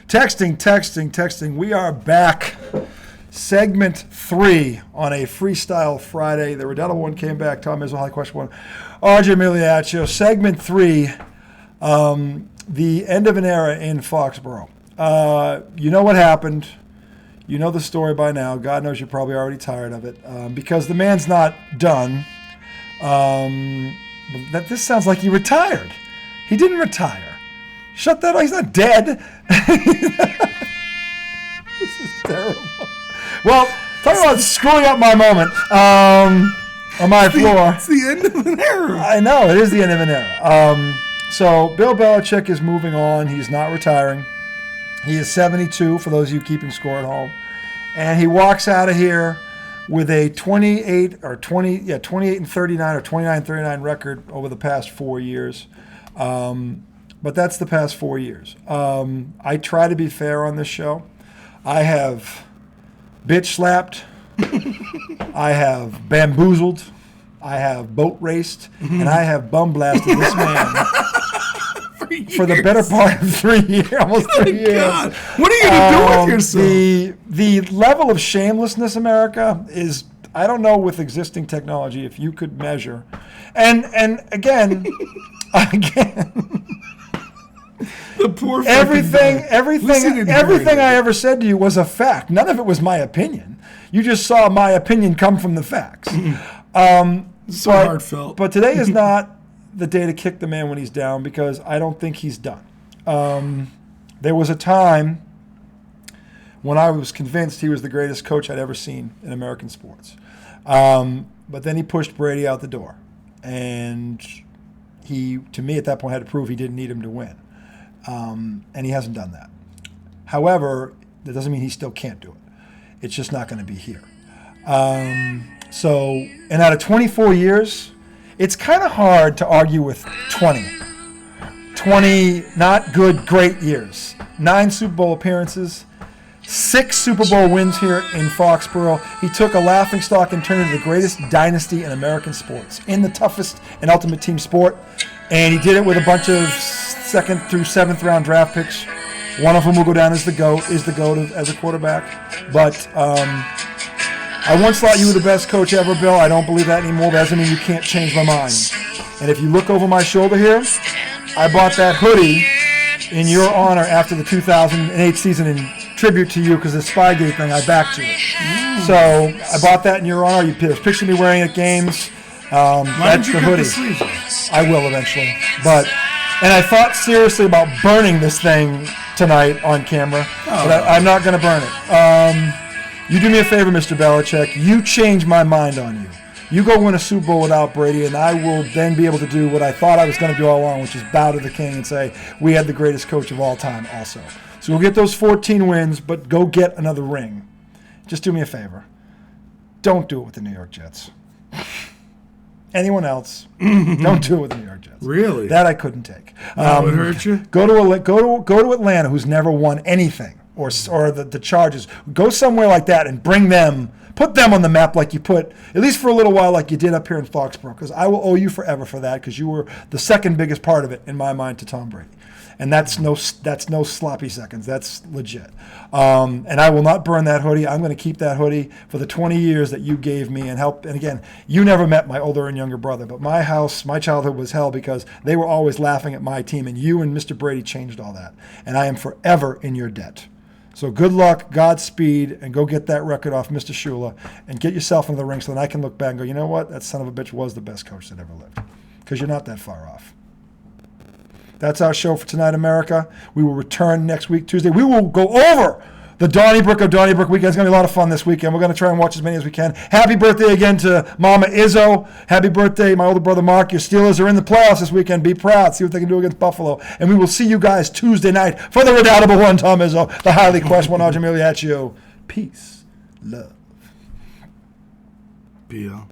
Texting. We are back. Segment 3 on a Freestyle Friday. The Redoubtable one came back. Tom Izzo, Highly Question 1. RJ Miliaccio. Segment 3, the end of an era in Foxborough. You know what happened. You know the story by now. God knows you're probably already tired of it because the man's not done. This sounds like he retired. He didn't retire. Shut that up. He's not dead. This is terrible. Well, talk about screwing up my moment on my floor. It's the end of an era. I know. It is the end of an era. So Bill Belichick is moving on. He's not retiring. He is 72, for those of you keeping score at home. And he walks out of here with a 28 and 39 or 29-39 record over the past 4 years. But that's the past 4 years. I try to be fair on this show. I have bitch slapped. I have bamboozled. I have boat raced. And I have bum blasted this man for the better part of 3 years, almost 3 years. God. What are you going to do with yourself? The level of shamelessness, America, is, I don't know with existing technology if you could measure. And again, the poor everything I ever said to you was a fact. None of it was my opinion. You just saw my opinion come from the facts. So heartfelt. But today is not the day to kick the man when he's down because I don't think he's done. There was a time when I was convinced he was the greatest coach I'd ever seen in American sports. But then he pushed Brady out the door. And he, to me at that point, had to prove he didn't need him to win. And he hasn't done that. However, that doesn't mean he still can't do it. It's just not going to be here. And out of 24 years, it's kind of hard to argue with 20. 20 not good, great years. 9 Super Bowl appearances, 6 Super Bowl wins here in Foxborough. He took a laughingstock and turned it into the greatest dynasty in American sports, in the toughest and ultimate team sport. And he did it with a bunch of 2nd through 7th round draft picks. One of them will go down as the GOAT as a quarterback. But I once thought you were the best coach ever, Bill. I don't believe that anymore. That doesn't mean you can't change my mind. And if you look over my shoulder here, I bought that hoodie in your honor after the 2008 season in tribute to you because the Spygate thing, I backed you. So I bought that in your honor. You picture me wearing it at games. That's the hoodie. I will eventually. And I thought seriously about burning this thing tonight on camera, but I'm not going to burn it. You do me a favor, Mr. Belichick. You change my mind on you. You go win a Super Bowl without Brady, and I will then be able to do what I thought I was going to do all along, which is bow to the king and say, we had the greatest coach of all time also. So we'll get those 14 wins, but go get another ring. Just do me a favor. Don't do it with the New York Jets. Anyone else, don't do it with the New York Jets. Really? That I couldn't take. That would hurt you? Go to Atlanta, who's never won anything, or the Chargers. Go somewhere like that and put them on the map like you put, at least for a little while, like you did up here in Foxborough, because I will owe you forever for that, because you were the second biggest part of it, in my mind, to Tom Brady. And that's no sloppy seconds. That's legit. And I will not burn that hoodie. I'm going to keep that hoodie for the 20 years that you gave me and help. And again, you never met my older and younger brother, but my childhood was hell because they were always laughing at my team, and you and Mr. Brady changed all that. And I am forever in your debt. So good luck, Godspeed, and go get that record off Mr. Shula and get yourself into the ring so that I can look back and go, you know what? That son of a bitch was the best coach that ever lived. Because you're not that far off. That's our show for tonight, America. We will return next week, Tuesday. We will go over the Donnybrook of Donnybrook weekend. It's going to be a lot of fun this weekend. We're going to try and watch as many as we can. Happy birthday again to Mama Izzo. Happy birthday, my older brother Mark. Your Steelers are in the playoffs this weekend. Be proud. See what they can do against Buffalo. And we will see you guys Tuesday night for the redoubtable one, Tom Izzo, the highly questioned one, RJ Miliaccio. Peace. Love. Pia.